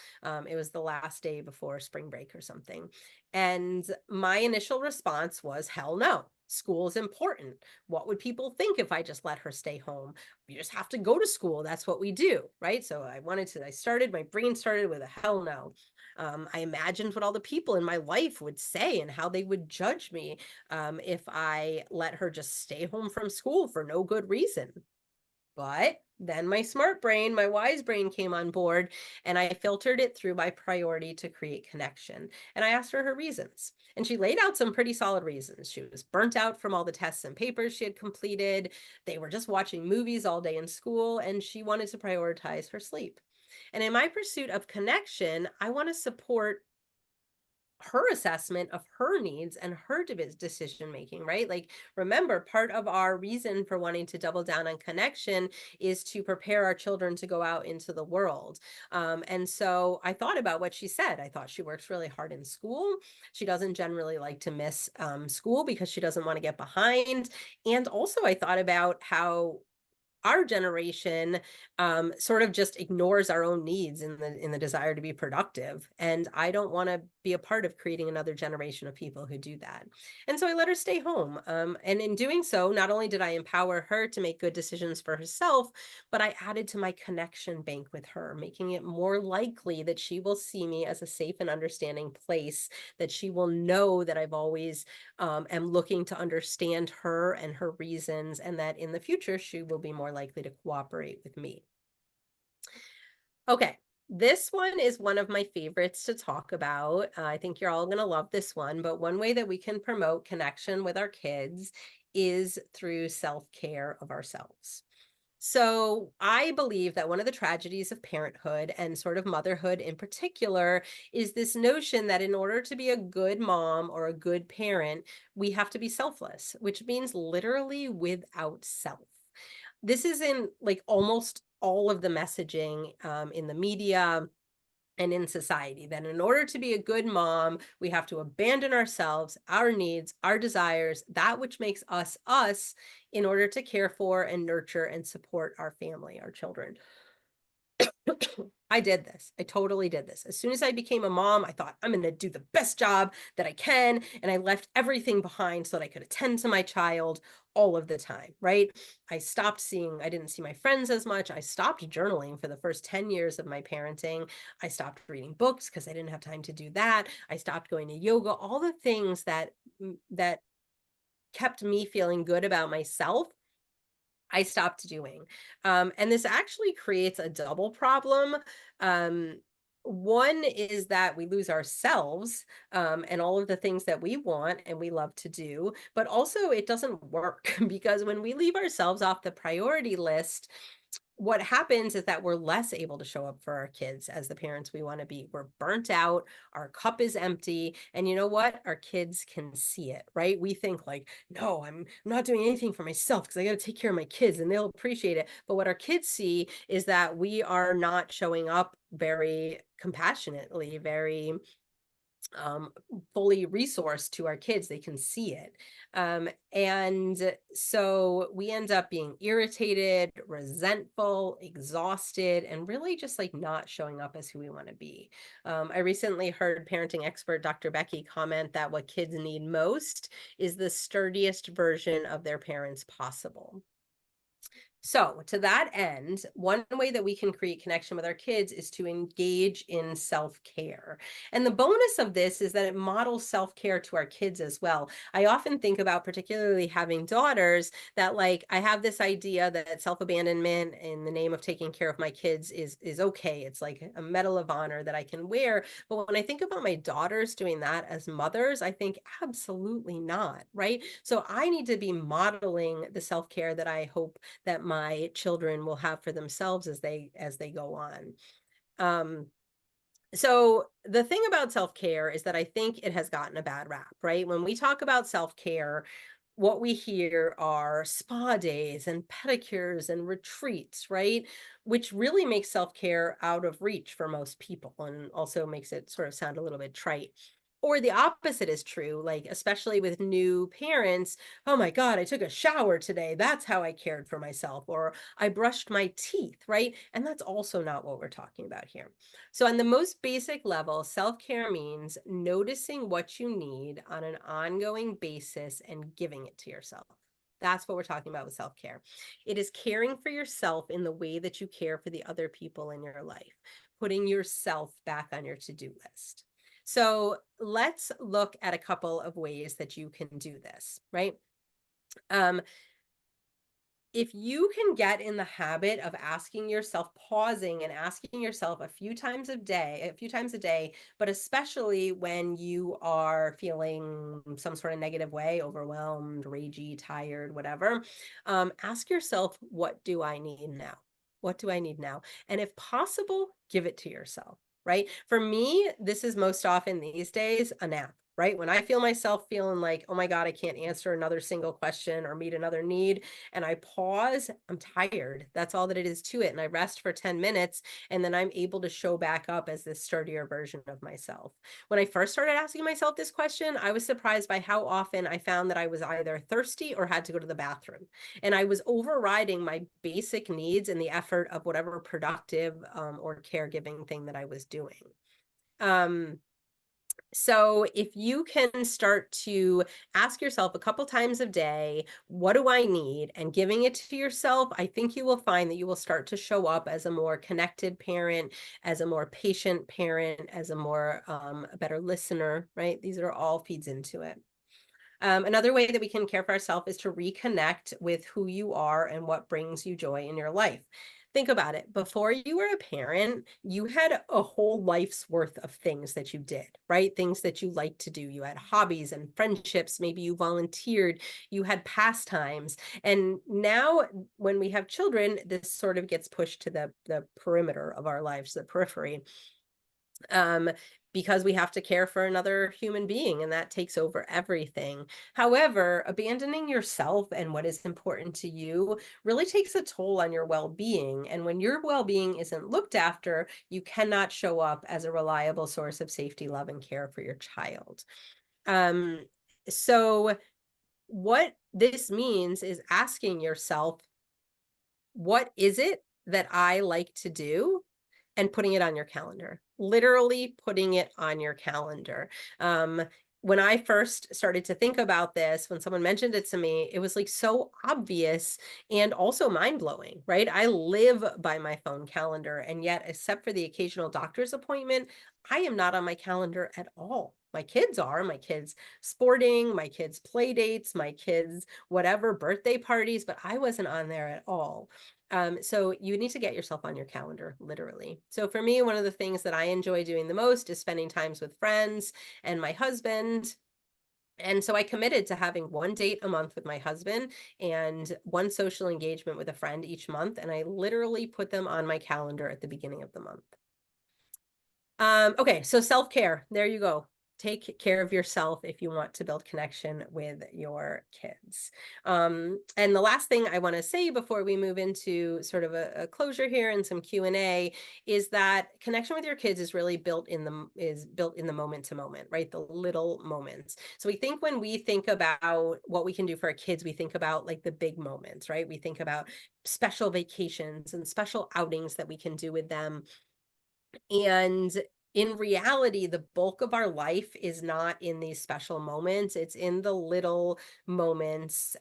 It was the last day before spring break or something. And my initial response was, hell no. School is important. What would people think if I just let her stay home? You just have to go to school. That's what we do, right? So my brain started with a hell no. I imagined what all the people in my life would say and how they would judge me if I let her just stay home from school for no good reason. But then my smart brain, my wise brain came on board and I filtered it through my priority to create connection. And I asked her reasons. And she laid out some pretty solid reasons. She was burnt out from all the tests and papers she had completed. They were just watching movies all day in school, and she wanted to prioritize her sleep. And in my pursuit of connection, I want to support her assessment of her needs and her decision making, right? Like, remember, part of our reason for wanting to double down on connection is to prepare our children to go out into the world. And so I thought about what she said. I thought she works really hard in school. She doesn't generally like to miss school because she doesn't want to get behind. And also, I thought about how our generation sort of just ignores our own needs in the desire to be productive, and I don't want to be a part of creating another generation of people who do that. And so I let her stay home, and in doing so, not only did I empower her to make good decisions for herself, but I added to my connection bank with her, making it more likely that she will see me as a safe and understanding place, that she will know that I've always am looking to understand her and her reasons, and that in the future she will be more likely to cooperate with me. Okay, this one is one of my favorites to talk about. I think you're all going to love this one, but one way that we can promote connection with our kids is through self-care of ourselves. So I believe that one of the tragedies of parenthood and sort of motherhood in particular is this notion that in order to be a good mom or a good parent, we have to be selfless, which means literally without self. This is in like almost all of the messaging in the media and in society, that in order to be a good mom, we have to abandon ourselves, our needs, our desires, that which makes us us, in order to care for and nurture and support our family, our children. I did this. I totally did this. As soon as I became a mom, I thought, I'm going to do the best job that I can. And I left everything behind so that I could attend to my child all of the time, right? I didn't see my friends as much. I stopped journaling for the first 10 years of my parenting. I stopped reading books because I didn't have time to do that. I stopped going to yoga, all the things that kept me feeling good about myself. I stopped doing. And this actually creates a double problem. Um, One is that we lose ourselves and all of the things that we want and we love to do, but also it doesn't work because when we leave ourselves off the priority list, what happens is that we're less able to show up for our kids as the parents we want to be. We're burnt out, our cup is empty, and you know what? Our kids can see it, right? We think like, no, I'm not doing anything for myself because I got to take care of my kids and they'll appreciate it. But what our kids see is that we are not showing up very compassionately, very um, fully resourced to our kids. They can see it. And so we end up being irritated, resentful, exhausted, and really just like not showing up as who we want to be. I recently heard parenting expert Dr. Becky comment that what kids need most is the sturdiest version of their parents possible. So, to that end, one way that we can create connection with our kids is to engage in self care. And the bonus of this is that it models self care to our kids as well. I often think about, particularly having daughters, that like I have this idea that self abandonment in the name of taking care of my kids is okay. It's like a medal of honor that I can wear. But when I think about my daughters doing that as mothers, I think absolutely not, right? So I need to be modeling the self care that I hope that my children will have for themselves as they go on. Um, so the thing about self-care is that I think it has gotten a bad rap, right? When we talk about self-care, what we hear are spa days and pedicures and retreats, right? Which really makes self-care out of reach for most people and also makes it sort of sound a little bit trite. Or the opposite is true, like especially with new parents. Oh my God, I took a shower today. That's how I cared for myself. Or I brushed my teeth, right? And that's also not what we're talking about here. So, on the most basic level, self care means noticing what you need on an ongoing basis and giving it to yourself. That's what we're talking about with self care. It is caring for yourself in the way that you care for the other people in your life, putting yourself back on your to do list. So, let's look at a couple of ways that you can do this, right? Um, if you can get in the habit of asking yourself, pausing and asking yourself a few times a day, but especially when you are feeling some sort of negative way, overwhelmed, ragey, tired, whatever, ask yourself, what do I need now? What do I need now? And if possible, give it to yourself, right? For me, this is most often these days a nap. Right? When I feel myself feeling like, oh my God, I can't answer another single question or meet another need, and I pause, I'm tired. That's all that it is to it. And I rest for 10 minutes, and then I'm able to show back up as this sturdier version of myself. When I first started asking myself this question, I was surprised by how often I found that I was either thirsty or had to go to the bathroom. And I was overriding my basic needs in the effort of whatever productive or caregiving thing that I was doing. Um, so if you can start to ask yourself a couple times a day, what do I need? And giving it to yourself, I think you will find that you will start to show up as a more connected parent, as a more patient parent, as a more a better listener, right? These are all feeds into it. Another way that we can care for ourselves is to reconnect with who you are and what brings you joy in your life. Think about it. Before you were a parent, you had a whole life's worth of things that you did, right? Things that you liked to do. You had hobbies and friendships. Maybe you volunteered. You had pastimes. And now, when we have children, this sort of gets pushed to the perimeter of our lives, the periphery. Um, because we have to care for another human being and that takes over everything. However, abandoning yourself and what is important to you really takes a toll on your well-being. And when your well-being isn't looked after, you cannot show up as a reliable source of safety, love, and care for your child. Um, so what this means is asking yourself, what is it that I like to do? And putting it on your calendar, literally putting it on your calendar. When I first started to think about this, when someone mentioned it to me, it was like so obvious and also mind blowing, right? I live by my phone calendar, and yet, except for the occasional doctor's appointment, I am not on my calendar at all. My kids are, my kids sporting, my kids play dates, my kids whatever birthday parties, but I wasn't on there at all. So you need to get yourself on your calendar, literally. So for me, one of the things that I enjoy doing the most is spending times with friends and my husband. And so I committed to having one date a month with my husband and one social engagement with a friend each month. And I literally put them on my calendar at the beginning of the month. Okay, so self-care, there you go. Take care of yourself if you want to build connection with your kids. And the last thing I want to say before we move into sort of a closure here and some Q&A is that connection with your kids is really built in the moment to moment, right? The little moments. So we think when we think about what we can do for our kids, we think about like the big moments, right? We think about special vacations and special outings that we can do with them. And in reality, the bulk of our life is not in these special moments. It's in the little moments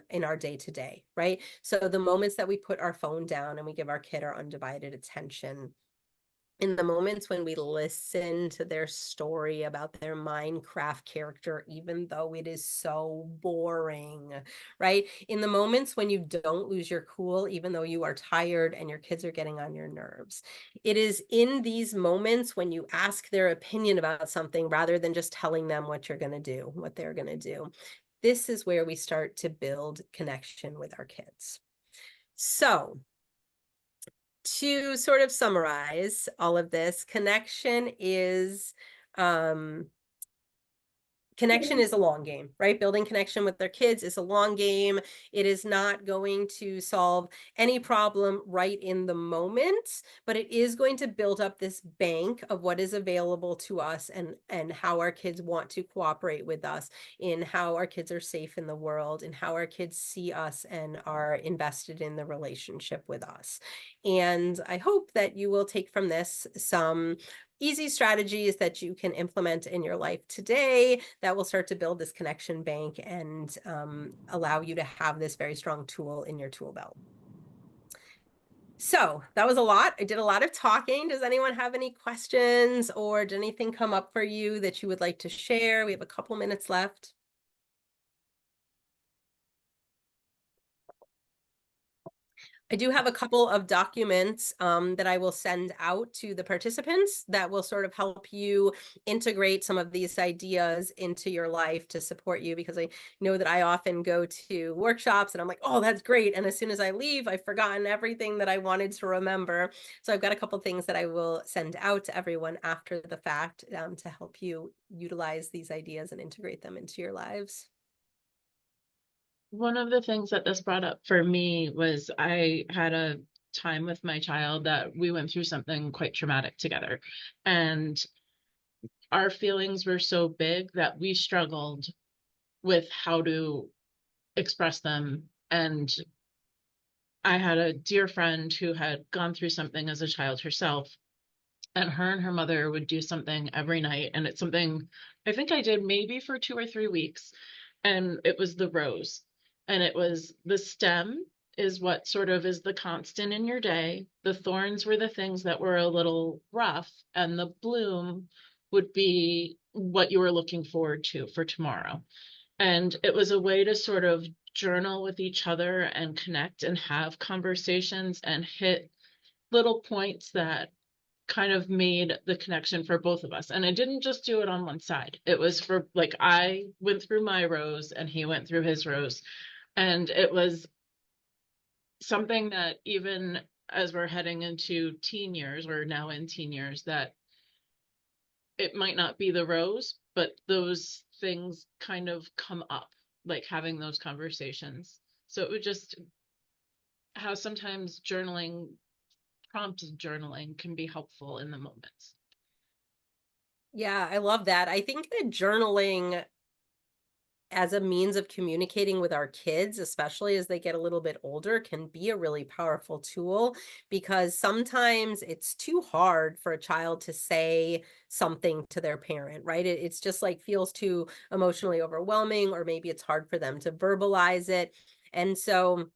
in our day to day, right? So the moments that we put our phone down and we give our kid our undivided attention, in the moments when we listen to their story about their Minecraft character, even though it is so boring, right? In the moments when you don't lose your cool, even though you are tired and your kids are getting on your nerves. It is in these moments when you ask their opinion about something rather than just telling them what you're going to do, what they're going to do. This is where we start to build connection with our kids. So, to sort of summarize all of this, um, connection is a long game, right? Building connection with their kids is a long game. It is not going to solve any problem right in the moment, but it is going to build up this bank of what is available to us and how our kids want to cooperate with us, in how our kids are safe in the world, and how our kids see us and are invested in the relationship with us. And I hope that you will take from this some easy strategies that you can implement in your life today that will start to build this connection bank and allow you to have this very strong tool in your tool belt. So that was a lot. I did a lot of talking. Does anyone have any questions, or did anything come up for you that you would like to share? We have a couple minutes left. I do have a couple of documents that I will send out to the participants that will sort of help you integrate some of these ideas into your life to support you, because I know that I often go to workshops and I'm like, oh, that's great. And as soon as I leave, I've forgotten everything that I wanted to remember. So I've got a couple things that I will send out to everyone after the fact to help you utilize these ideas and integrate them into your lives. One of the things that this brought up for me was I had a time with my child that we went through something quite traumatic together. And our feelings were so big that we struggled with how to express them. And I had a dear friend who had gone through something as a child herself, and her mother would do something every night. And it's something I think I did maybe for 2 or 3 weeks. And it was the rose. And it was the stem is what sort of is the constant in your day. The thorns were the things that were a little rough, and the bloom would be what you were looking forward to for tomorrow. And it was a way to sort of journal with each other and connect and have conversations and hit little points that kind of made the connection for both of us. And I didn't just do it on one side. It was for like I went through my rose and he went through his rose. And it was something that even as we're heading into teen years, we're now in teen years, that it might not be the rose, but those things kind of come up, like having those conversations. So it would just how sometimes journaling, prompted journaling can be helpful in the moments. Yeah, I love that. I think that journaling as a means of communicating with our kids, especially as they get a little bit older, can be a really powerful tool, because sometimes it's too hard for a child to say something to their parent, right? It's just like feels too emotionally overwhelming, or maybe it's hard for them to verbalize it. And so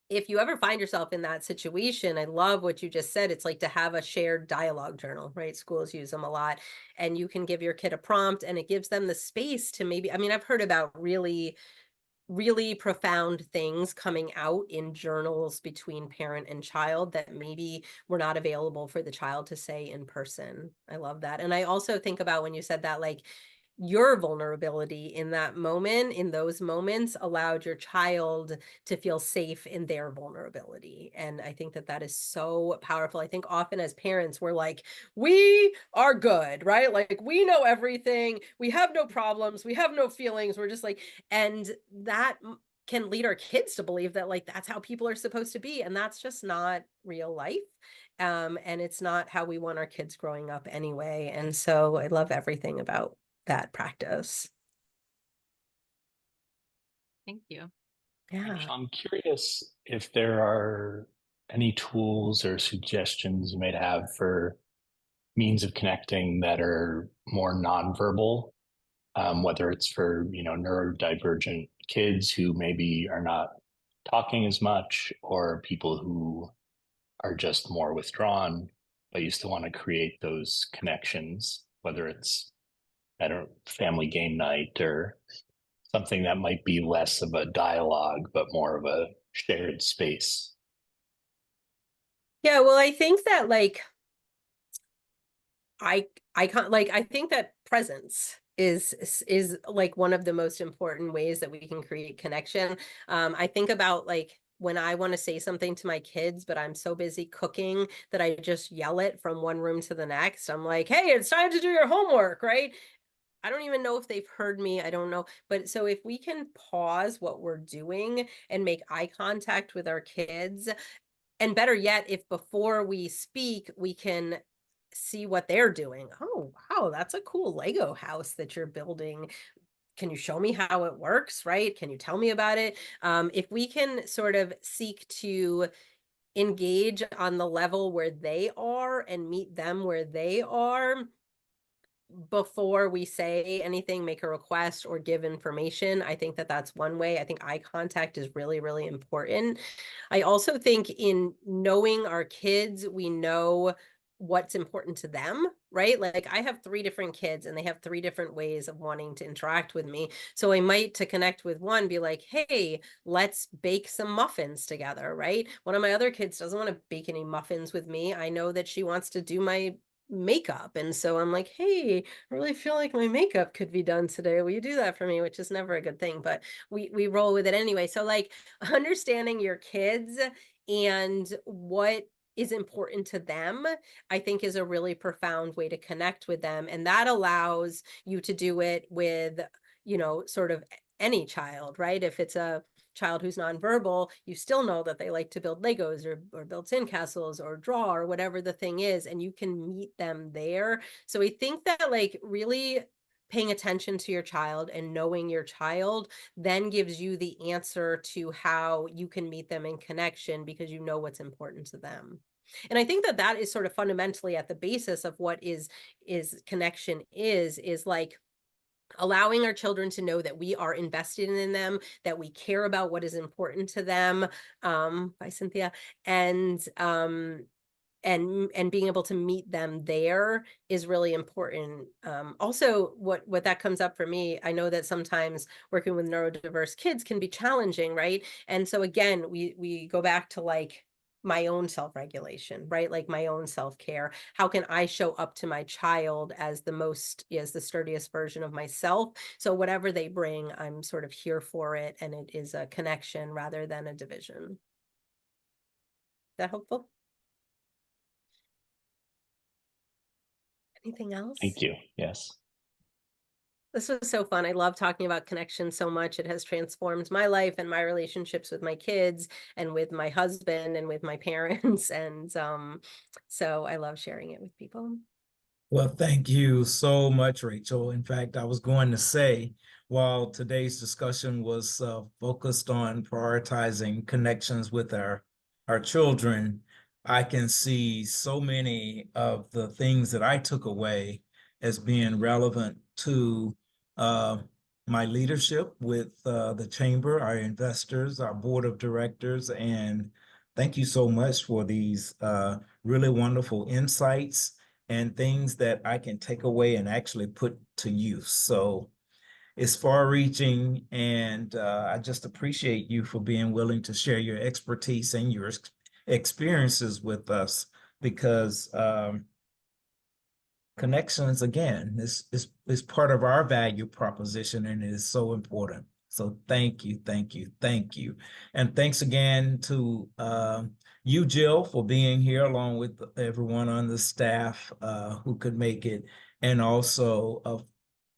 if you ever find yourself in that situation, I love what you just said. It's like to have a shared dialogue journal, right? Schools use them a lot. And you can give your kid a prompt and it gives them the space to maybe, I mean, I've heard about really profound things coming out in journals between parent and child that maybe were not available for the child to say in person. I love that. And I also think about when you said that, like, your vulnerability in that moment, in those moments, allowed your child to feel safe in their vulnerability. And I think that that is so powerful. I think often as parents, we're like, we are good, right? Like, we know everything. We have no problems. We have no feelings. We're just like, and that can lead our kids to believe that, like, that's how people are supposed to be. And that's just not real life. And it's not how we want our kids growing up anyway. And so I love everything about that practice. Thank you. Yeah. I'm curious if there are any tools or suggestions you might have for means of connecting that are more nonverbal, whether it's for, neurodivergent kids who maybe are not talking as much, or people who are just more withdrawn, but you still want to create those connections, whether it's at a family game night or something that might be less of a dialogue, but more of a shared space. Yeah, well, I think that like I can't like I think that presence is like one of the most important ways that we can create connection. I think about like when I want to say something to my kids, but I'm so busy cooking that I just yell it from one room to the next. I'm like, hey, it's time to do your homework, right? I don't even know if they've heard me. I don't know. But so if we can pause what we're doing and make eye contact with our kids, and better yet, if before we speak, we can see what they're doing. Oh, wow, that's a cool Lego house that you're building. Can you show me how it works, right? Can you tell me about it? If we can sort of seek to engage on the level where they are and meet them where they are, before we say anything, make a request or give information. I think that that's one way. I think eye contact is really, really important. I also think in knowing our kids, we know what's important to them, right? Like I have 3 different kids and they have 3 different ways of wanting to interact with me. So I might, to connect with one, be like, hey, let's bake some muffins together, right? One of my other kids doesn't want to bake any muffins with me. I know that she wants to do my makeup. And so I'm like, hey, I really feel like my makeup could be done today. Will you do that for me? Which is never a good thing, but we roll with it anyway. So like understanding your kids and what is important to them, I think is a really profound way to connect with them. And that allows you to do it with, sort of any child, right? If it's a child who's nonverbal, you still know that they like to build Legos or build sandcastles or draw or whatever the thing is, and you can meet them there. So I think that like really paying attention to your child and knowing your child then gives you the answer to how you can meet them in connection because you know what's important to them. And I think that that is sort of fundamentally at the basis of what is connection is like allowing our children to know that we are invested in them, that we care about what is important to them. By Cynthia. And and being able to meet them there is really important. Also, what that comes up for me, I know that sometimes working with neurodiverse kids can be challenging, right? And so again, we go back to like my own self-regulation, right? Like my own self-care. How can I show up to my child as the sturdiest version of myself? So whatever they bring, I'm sort of here for it, and it is a connection rather than a division. Is that helpful? Anything else? Thank you. Yes. This was so fun. I love talking about connection so much. It has transformed my life and my relationships with my kids and with my husband and with my parents. And so I love sharing it with people. Well, thank you so much, Rachel. In fact, I was going to say, while today's discussion was focused on prioritizing connections with our children, I can see so many of the things that I took away as being relevant to uh, my leadership with the chamber, our investors, our board of directors, and thank you so much for these really wonderful insights and things that I can take away and actually put to use. So it's far reaching, and I just appreciate you for being willing to share your expertise and your experiences with us because connections, again, is part of our value proposition and it is so important. So thank you, thank you, thank you. And thanks again to you, Jill, for being here along with everyone on the staff who could make it. And also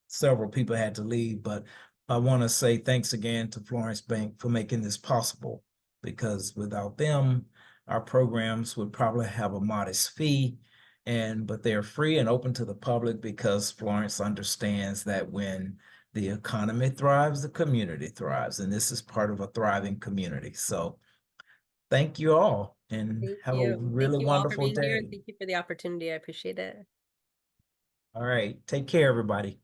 several people had to leave, but I want to say thanks again to Florence Bank for making this possible because without them, our programs would probably have a modest fee but they're free and open to the public because Florence understands that when the economy thrives, the community thrives, and this is part of a thriving community. So thank you all and Thank have a you. really Thank you all for wonderful being here, and day. thank you for the opportunity. I appreciate it. All right. Take care, everybody.